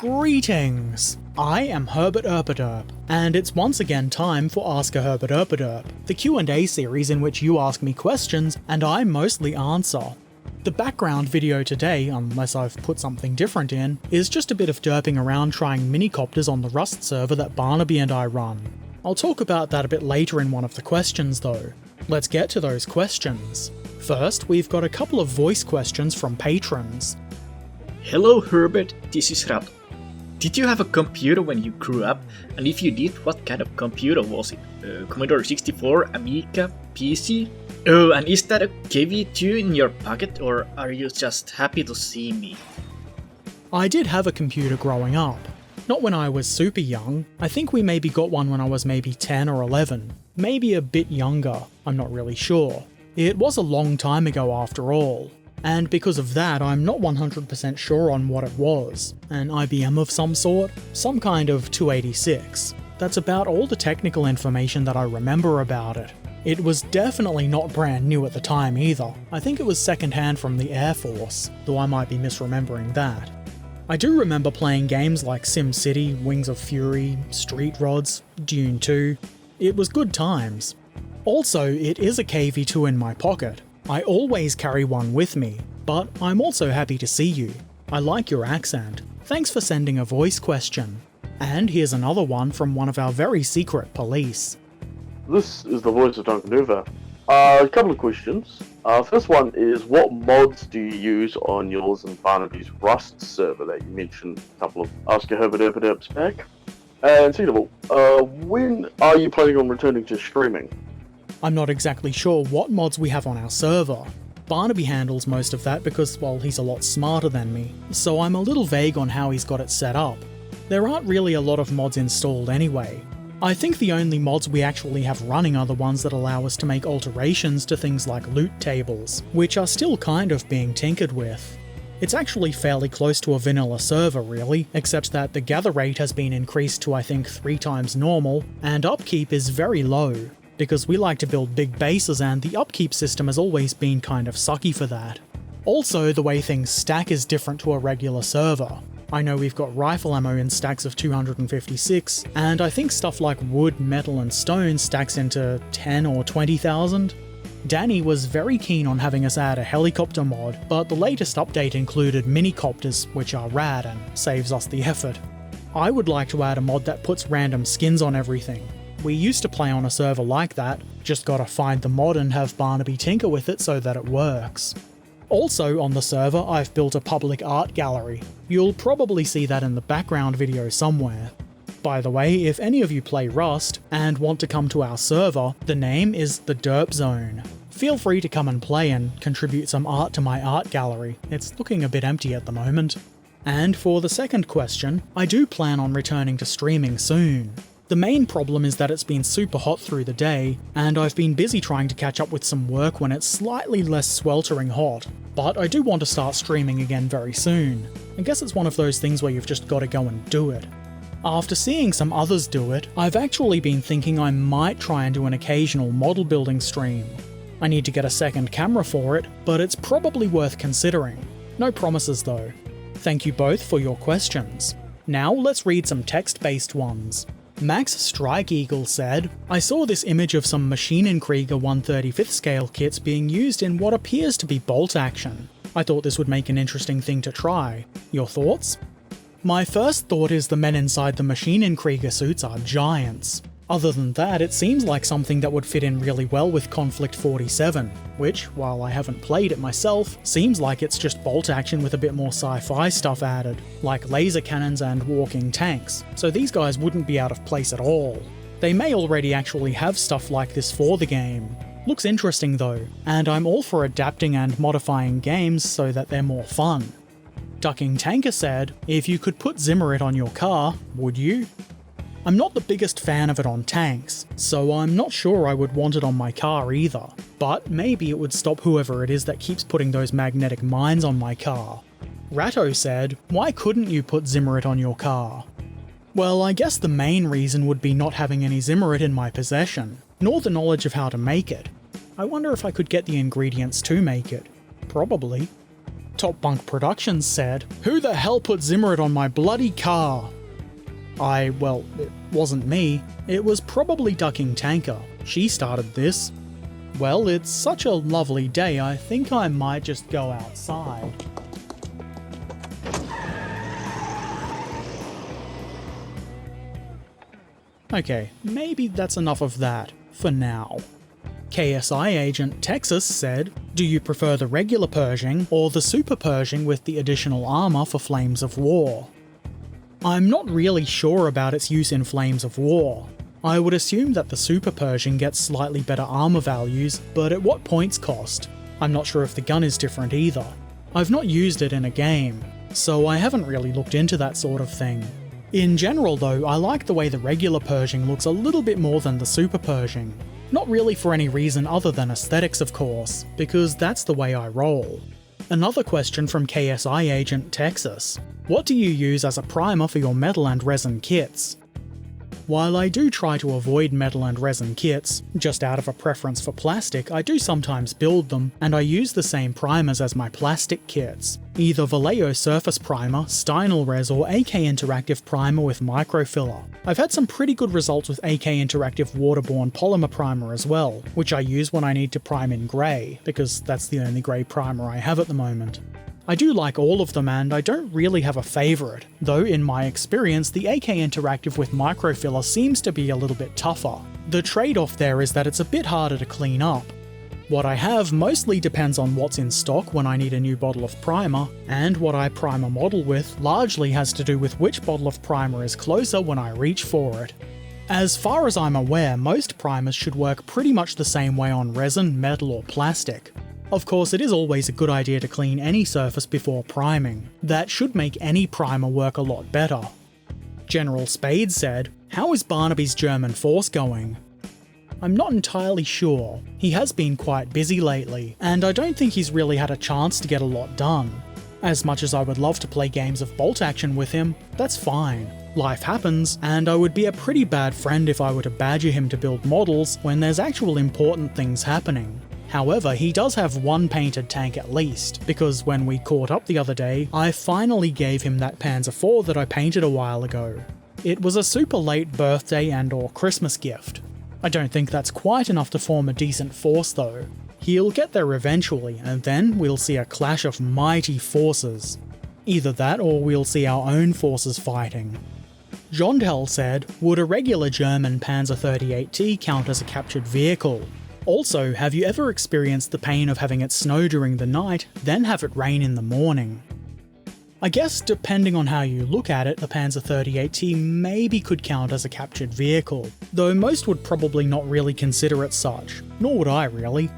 Greetings! I am Herbert Erpaderp, and it's once again time for Ask a Herbert Erpaderp, the Q&A series in which you ask me questions and I mostly answer. The background video today, unless I've put something different in, is just a bit of derping around trying minicopters on the Rust server that Barnaby and I run. I'll talk about that a bit later in one of the questions though. Let's get to those questions. First, we've got a couple of voice questions from patrons. Hello Herbert, this is Ratto. Did you have a computer when you grew up? And if you did, what kind of computer was it? Commodore 64, Amiga, PC? Oh, and is that a KV2 in your pocket, or are you just happy to see me? I did have a computer growing up. Not when I was super young. I think we maybe got one when I was maybe 10 or 11. Maybe a bit younger, I'm not really sure. It was a long time ago after all. And because of that, I'm not 100% sure on what it was. An IBM of some sort? Some kind of 286. That's about all the technical information that I remember about it. It was definitely not brand new at the time either. I think it was secondhand from the Air Force, though I might be misremembering that. I do remember playing games like SimCity, Wings of Fury, Street Rods, Dune 2. It was good times. Also, it is a KV2 in my pocket. I always carry one with me, but I'm also happy to see you. I like your accent. Thanks for sending a voice question. And here's another one from one of our very secret police. This is the voice of Duncan Hoover. A couple of questions. First one is, what mods do you use on yours and Barnaby's Rust server that you mentioned a couple of Ask a Herbert Erpaderps back? And second of all, when are you planning on returning to streaming? I'm not exactly sure what mods we have on our server. Barnaby handles most of that because, well, he's a lot smarter than me, so I'm a little vague on how he's got it set up. There aren't really a lot of mods installed anyway. I think the only mods we actually have running are the ones that allow us to make alterations to things like loot tables, which are still kind of being tinkered with. It's actually fairly close to a vanilla server really, except that the gather rate has been increased to I think 3 times normal, and upkeep is very low. Because we like to build big bases and the upkeep system has always been kind of sucky for that. Also, the way things stack is different to a regular server. I know we've got rifle ammo in stacks of 256, and I think stuff like wood, metal and stone stacks into 10 or 20,000. Danny was very keen on having us add a helicopter mod, but the latest update included minicopters, which are rad and saves us the effort. I would like to add a mod that puts random skins on everything. We used to play on a server like that, just gotta find the mod and have Barnaby tinker with it so that it works. Also on the server, I've built a public art gallery. You'll probably see that in the background video somewhere. By the way, if any of you play Rust and want to come to our server, the name is the Derp Zone. Feel free to come and play and contribute some art to my art gallery. It's looking a bit empty at the moment. And for the second question, I do plan on returning to streaming soon. The main problem is that it's been super hot through the day, and I've been busy trying to catch up with some work when it's slightly less sweltering hot. But I do want to start streaming again very soon. I guess it's one of those things where you've just got to go and do it. After seeing some others do it, I've actually been thinking I might try and do an occasional model building stream. I need to get a second camera for it, but it's probably worth considering. No promises though. Thank you both for your questions. Now let's read some text-based ones. Max Strike Eagle said, I saw this image of some Maschinenkrieger 1/35th scale kits being used in what appears to be bolt action. I thought this would make an interesting thing to try. Your thoughts? My first thought is the men inside the Maschinenkrieger suits are giants. Other than that, it seems like something that would fit in really well with Conflict 47, which, while I haven't played it myself, seems like it's just bolt action with a bit more sci-fi stuff added, like laser cannons and walking tanks, so these guys wouldn't be out of place at all. They may already actually have stuff like this for the game. Looks interesting though, and I'm all for adapting and modifying games so that they're more fun. Ducking Tanker said, if you could put Zimmerit on your car, would you? I'm not the biggest fan of it on tanks, so I'm not sure I would want it on my car either, but maybe it would stop whoever it is that keeps putting those magnetic mines on my car. Ratto said, why couldn't you put Zimmerit on your car? Well, I guess the main reason would be not having any Zimmerit in my possession, nor the knowledge of how to make it. I wonder if I could get the ingredients to make it. Probably. Bunk Productions said, "Who the hell put Zimmerit on my bloody car?" Well, it wasn't me. It was probably Ducking Tanker. She started this. Well, it's such a lovely day, I think I might just go outside. Okay, maybe that's enough of that, for now. KSI agent Texas said, "Do you prefer the regular Pershing or the super Pershing with the additional armor for Flames of War?" I'm not really sure about its use in Flames of War. I would assume that the super Pershing gets slightly better armor values, but at what points cost? I'm not sure if the gun is different either. I've not used it in a game, so I haven't really looked into that sort of thing. In general though, I like the way the regular Pershing looks a little bit more than the super Pershing. Not really for any reason other than aesthetics of course, because that's the way I roll. Another question from KSI agent Texas. What do you use as a primer for your metal and resin kits? While I do try to avoid metal and resin kits, just out of a preference for plastic, I do sometimes build them, and I use the same primers as my plastic kits. Either Vallejo Surface Primer, Stynylres, or AK Interactive Primer with microfiller. I've had some pretty good results with AK Interactive Waterborne Polymer Primer as well, which I use when I need to prime in grey, because that's the only grey primer I have at the moment. I do like all of them and I don't really have a favourite, though in my experience the AK Interactive with microfiller seems to be a little bit tougher. The trade-off there is that it's a bit harder to clean up. What I have mostly depends on what's in stock when I need a new bottle of primer, and what I prime a model with largely has to do with which bottle of primer is closer when I reach for it. As far as I'm aware, most primers should work pretty much the same way on resin, metal or plastic. Of course, it is always a good idea to clean any surface before priming. That should make any primer work a lot better. General Spade said, "How is Barnaby's German force going?" I'm not entirely sure. He has been quite busy lately, and I don't think he's really had a chance to get a lot done. As much as I would love to play games of bolt action with him, that's fine. Life happens, and I would be a pretty bad friend if I were to badger him to build models when there's actual important things happening. However, he does have one painted tank at least, because when we caught up the other day, I finally gave him that Panzer IV that I painted a while ago. It was a super late birthday and/or Christmas gift. I don't think that's quite enough to form a decent force though. He'll get there eventually, and then we'll see a clash of mighty forces. Either that or we'll see our own forces fighting. Jondel said, "Would a regular German Panzer 38T count as a captured vehicle? Also, have you ever experienced the pain of having it snow during the night, then have it rain in the morning?" I guess depending on how you look at it, the Panzer 38T maybe could count as a captured vehicle, though most would probably not really consider it such, nor would I really.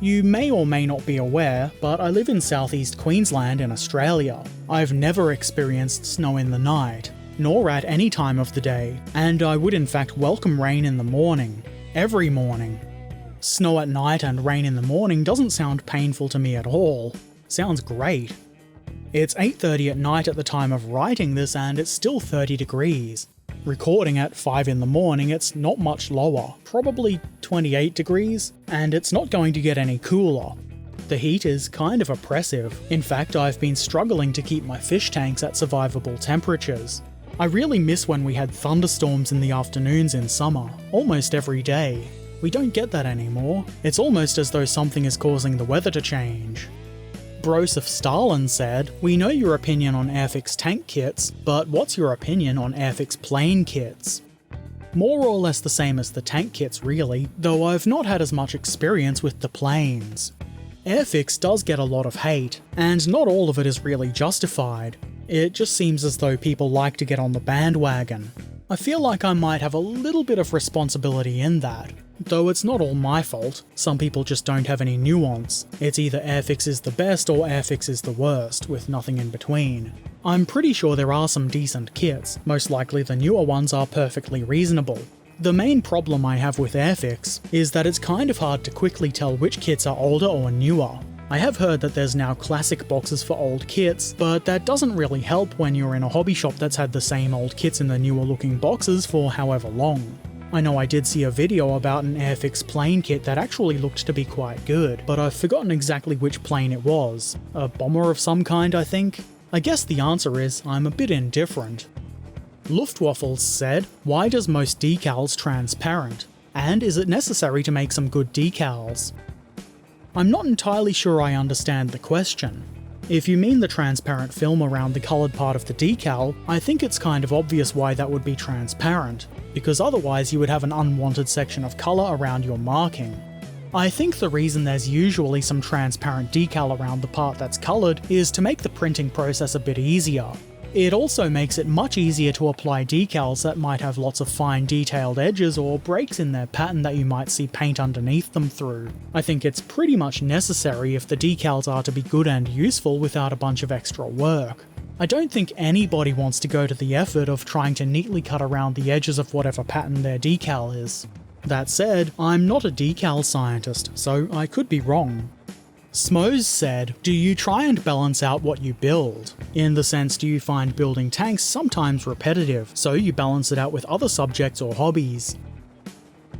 You may or may not be aware, but I live in southeast Queensland in Australia. I've never experienced snow in the night, nor at any time of the day, and I would in fact welcome rain in the morning. Every morning. Snow at night and rain in the morning doesn't sound painful to me at all. Sounds great. It's 8:30 at night at the time of writing this and it's still 30 degrees. Recording at 5 in the morning it's not much lower, probably 28 degrees, and it's not going to get any cooler. The heat is kind of oppressive. In fact, I've been struggling to keep my fish tanks at survivable temperatures. I really miss when we had thunderstorms in the afternoons in summer, almost every day. We don't get that anymore. It's almost as though something is causing the weather to change. Broseph Stalin said, "We know your opinion on Airfix tank kits, but what's your opinion on Airfix plane kits?" More or less the same as the tank kits really, though I've not had as much experience with the planes. Airfix does get a lot of hate, and not all of it is really justified. It just seems as though people like to get on the bandwagon. I feel like I might have a little bit of responsibility in that. Though it's not all my fault, some people just don't have any nuance. It's either Airfix is the best or Airfix is the worst, with nothing in between. I'm pretty sure there are some decent kits, most likely the newer ones are perfectly reasonable. The main problem I have with Airfix is that it's kind of hard to quickly tell which kits are older or newer. I have heard that there's now classic boxes for old kits, but that doesn't really help when you're in a hobby shop that's had the same old kits in the newer looking boxes for however long. I know I did see a video about an Airfix plane kit that actually looked to be quite good, but I've forgotten exactly which plane it was. A bomber of some kind, I think? I guess the answer is I'm a bit indifferent. Luftwaffles said, why does most decals transparent? And is it necessary to make some good decals? I'm not entirely sure I understand the question. If you mean the transparent film around the coloured part of the decal, I think it's kind of obvious why that would be transparent, because otherwise you would have an unwanted section of colour around your marking. I think the reason there's usually some transparent decal around the part that's coloured is to make the printing process a bit easier. It also makes it much easier to apply decals that might have lots of fine detailed edges or breaks in their pattern that you might see paint underneath them through. I think it's pretty much necessary if the decals are to be good and useful without a bunch of extra work. I don't think anybody wants to go to the effort of trying to neatly cut around the edges of whatever pattern their decal is. That said, I'm not a decal scientist, so I could be wrong. Smoes said, do you try and balance out what you build? In the sense, do you find building tanks sometimes repetitive, so you balance it out with other subjects or hobbies?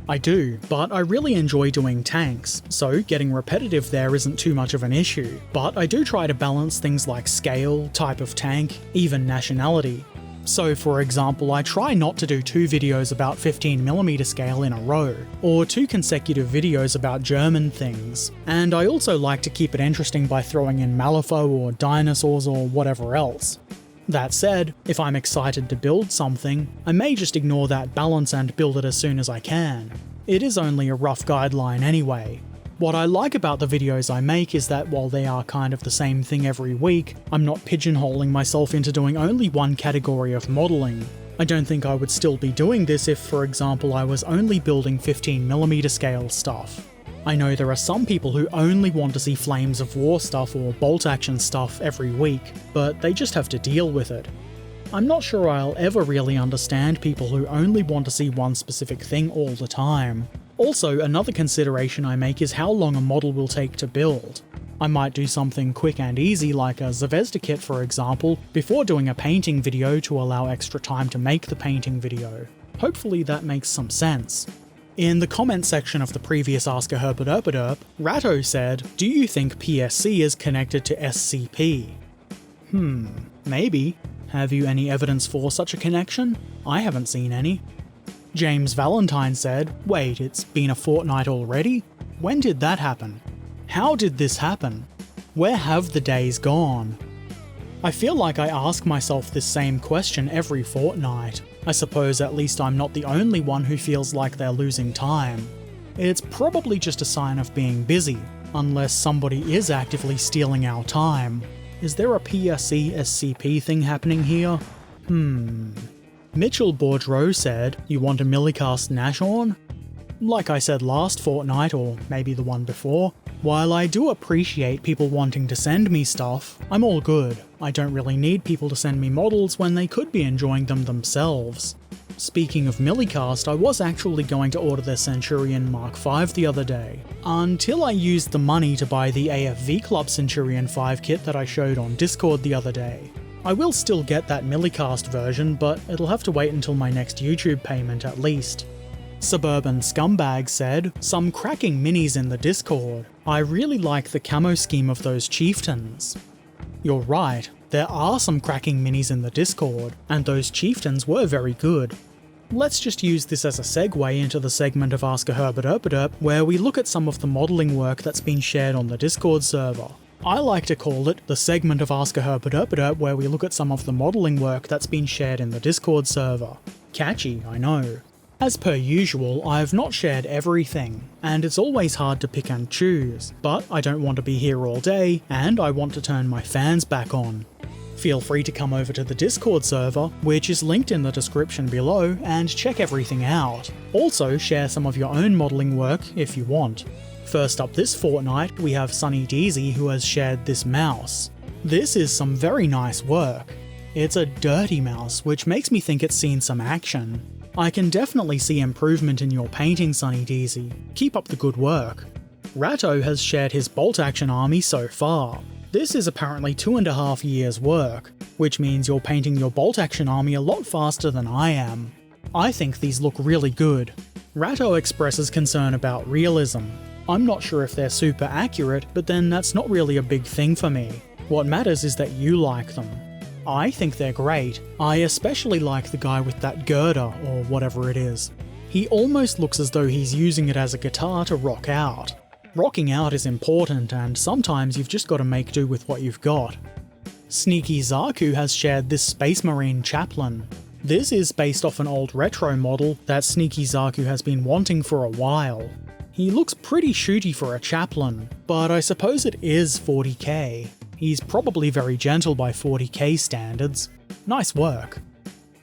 I do, but I really enjoy doing tanks, so getting repetitive there isn't too much of an issue. But I do try to balance things like scale, type of tank, even nationality. So for example, I try not to do 2 videos about 15mm scale in a row, or 2 consecutive videos about German things, and I also like to keep it interesting by throwing in Malifaux or dinosaurs or whatever else. That said, if I'm excited to build something, I may just ignore that balance and build it as soon as I can. It is only a rough guideline anyway. What I like about the videos I make is that while they are kind of the same thing every week, I'm not pigeonholing myself into doing only one category of modelling. I don't think I would still be doing this if, for example, I was only building 15mm scale stuff. I know there are some people who only want to see Flames of War stuff or bolt action stuff every week, but they just have to deal with it. I'm not sure I'll ever really understand people who only want to see one specific thing all the time. Also, another consideration I make is how long a model will take to build. I might do something quick and easy like a Zvezda kit for example, before doing a painting video to allow extra time to make the painting video. Hopefully that makes some sense. In the comment section of the previous Ask a Herbert Erpaderp, Ratto said, do you think PSC is connected to SCP? Maybe. Have you any evidence for such a connection? I haven't seen any. James Valentine said, wait, it's been a fortnight already? When did that happen? How did this happen? Where have the days gone? I feel like I ask myself this same question every fortnight. I suppose at least I'm not the only one who feels like they're losing time. It's probably just a sign of being busy, unless somebody is actively stealing our time. Is there a PSC SCP thing happening here? Mitchell Boudreau said, you want a Millicast Nashorn? Like I said last fortnight, or maybe the one before, while I do appreciate people wanting to send me stuff, I'm all good. I don't really need people to send me models when they could be enjoying them themselves. Speaking of Millicast, I was actually going to order the Centurion Mark V the other day, until I used the money to buy the AFV Club Centurion 5 kit that I showed on Discord the other day. I will still get that Millicast version, but it'll have to wait until my next YouTube payment at least. Suburban Scumbag said, some cracking minis in the Discord. I really like the camo scheme of those chieftains. You're right, there are some cracking minis in the Discord, and those chieftains were very good. Let's just use this as a segue into the segment of Ask a Herbert Erpaderp where we look at some of the modelling work that's been shared on the Discord server. I like to call it the segment of Ask a Herbert Erpaderp where we look at some of the modelling work that's been shared in the Discord server. Catchy, I know. As per usual, I've not shared everything, and it's always hard to pick and choose, but I don't want to be here all day, and I want to turn my fans back on. Feel free to come over to the Discord server, which is linked in the description below, and check everything out. Also, share some of your own modelling work if you want. First up this fortnight, we have Sunny Deezy who has shared this mouse. This is some very nice work. It's a dirty mouse, which makes me think it's seen some action. I can definitely see improvement in your painting, Sunny Deezy. Keep up the good work. Ratto has shared his bolt action army so far. This is apparently 2.5 years work, which means you're painting your bolt action army a lot faster than I am. I think these look really good. Ratto expresses concern about realism. I'm not sure if they're super accurate, but then that's not really a big thing for me. What matters is that you like them. I think they're great. I especially like the guy with that girder, or whatever it is. He almost looks as though he's using it as a guitar to rock out. Rocking out is important, and sometimes you've just got to make do with what you've got. Sneaky Zaku has shared this Space Marine chaplain. This is based off an old retro model that Sneaky Zaku has been wanting for a while. He looks pretty shooty for a chaplain, but I suppose it is 40k. He's probably very gentle by 40k standards. Nice work.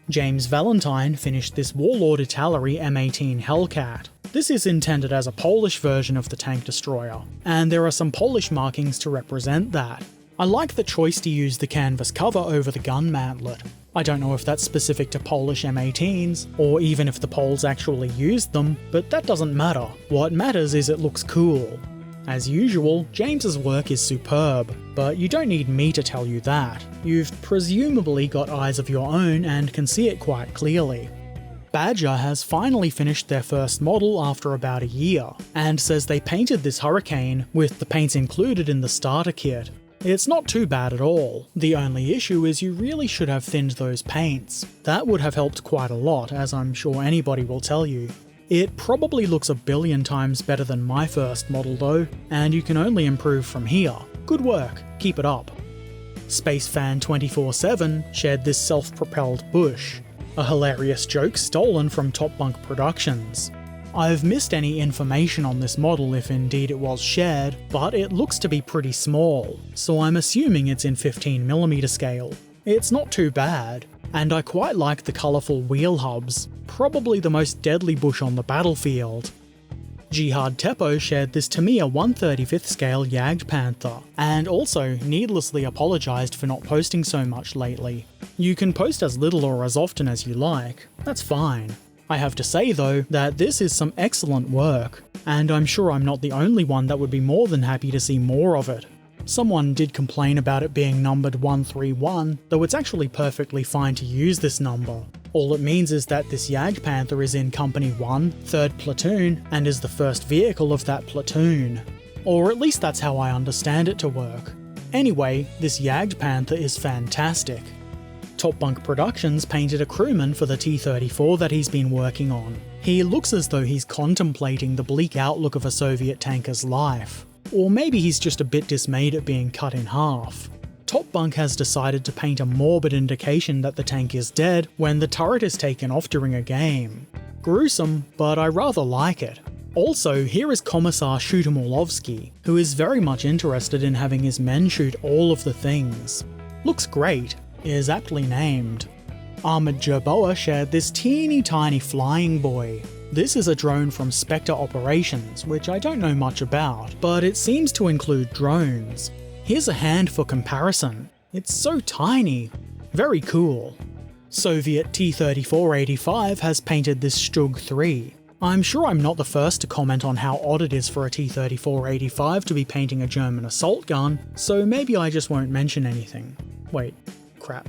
James Valentine finished this Warlord Italeri M18 Hellcat. This is intended as a Polish version of the tank destroyer, and there are some Polish markings to represent that. I like the choice to use the canvas cover over the gun mantlet. I don't know if that's specific to Polish M18s, or even if the Poles actually used them, but that doesn't matter. What matters is it looks cool. As usual, James's work is superb, but you don't need me to tell you that. You've presumably got eyes of your own and can see it quite clearly. Badger has finally finished their first model after about a year, and says they painted this Hurricane with the paints included in the starter kit. It's not too bad at all. The only issue is you really should have thinned those paints. That would have helped quite a lot, as I'm sure anybody will tell you. It probably looks a billion times better than my first model though, and you can only improve from here. Good work, keep it up. SpaceFan247 shared this self-propelled bush, a hilarious joke stolen from Bunk Productions. I've missed any information on this model if indeed it was shared, but it looks to be pretty small, so I'm assuming it's in 15mm scale. It's not too bad, and I quite like the colourful wheel hubs, probably the most deadly bush on the battlefield. Jihad Teppo shared this Tamiya 1/35th scale Jagdpanther, and also needlessly apologised for not posting so much lately. You can post as little or as often as you like, that's fine. I have to say though, that this is some excellent work, and I'm sure I'm not the only one that would be more than happy to see more of it. Someone did complain about it being numbered 131, though it's actually perfectly fine to use this number. All it means is that this Jagdpanther is in Company 1, 3rd Platoon, and is the first vehicle of that platoon. Or at least that's how I understand it to work. Anyway, this Jagdpanther is fantastic. Bunk Productions painted a crewman for the T-34 that he's been working on. He looks as though he's contemplating the bleak outlook of a Soviet tanker's life. Or maybe he's just a bit dismayed at being cut in half. Bunk has decided to paint a morbid indication that the tank is dead when the turret is taken off during a game. Gruesome, but I rather like it. Also, here is Commissar Shooter-Morlovsky, who is very much interested in having his men shoot all of the things. Looks great. Is aptly named. Armoured Jerboa shared this teeny tiny flying boy. This is a drone from Spectre Operations, which I don't know much about, but it seems to include drones. Here's a hand for comparison. It's so tiny. Very cool. Soviet T-34-85 has painted this Stug 3. I'm sure I'm not the first to comment on how odd it is for a T-34-85 to be painting a German assault gun, so maybe I just won't mention anything. Wait. Crap.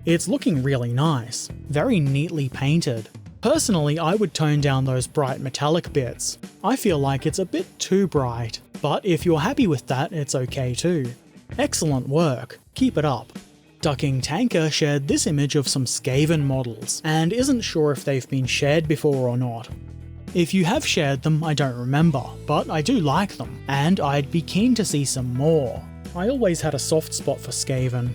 It's looking really nice, very neatly painted. Personally, I would tone down those bright metallic bits. I feel like it's a bit too bright, but if you're happy with that, it's okay too. Excellent work, keep it up. Ducking Tanker shared this image of some Skaven models, and isn't sure if they've been shared before or not. If you have shared them, I don't remember, but I do like them, and I'd be keen to see some more. I always had a soft spot for Skaven.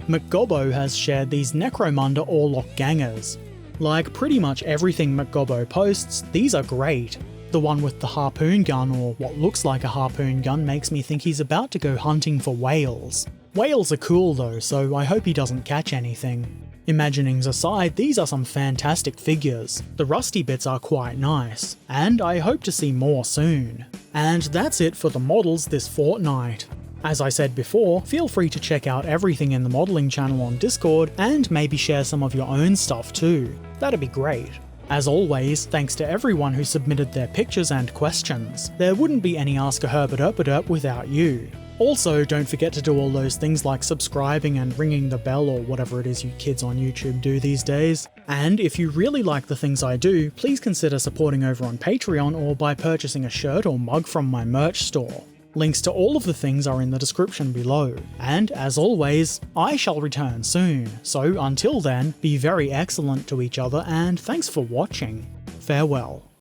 McGobbo has shared these Necromunda Orlock gangers. Like pretty much everything McGobbo posts, these are great. The one with the harpoon gun, or what looks like a harpoon gun, makes me think he's about to go hunting for whales. Whales are cool though, so I hope he doesn't catch anything. Imaginings aside, these are some fantastic figures. The rusty bits are quite nice, and I hope to see more soon. And that's it for the models this fortnight. As I said before, feel free to check out everything in the modelling channel on Discord, and maybe share some of your own stuff too. That'd be great. As always, thanks to everyone who submitted their pictures and questions. There wouldn't be any Ask a Herbert Erpaderp without you. Also, don't forget to do all those things like subscribing and ringing the bell or whatever it is you kids on YouTube do these days. And if you really like the things I do, please consider supporting over on Patreon or by purchasing a shirt or mug from my merch store. Links to all of the things are in the description below. And as always, I shall return soon, so until then, be very excellent to each other and thanks for watching. Farewell.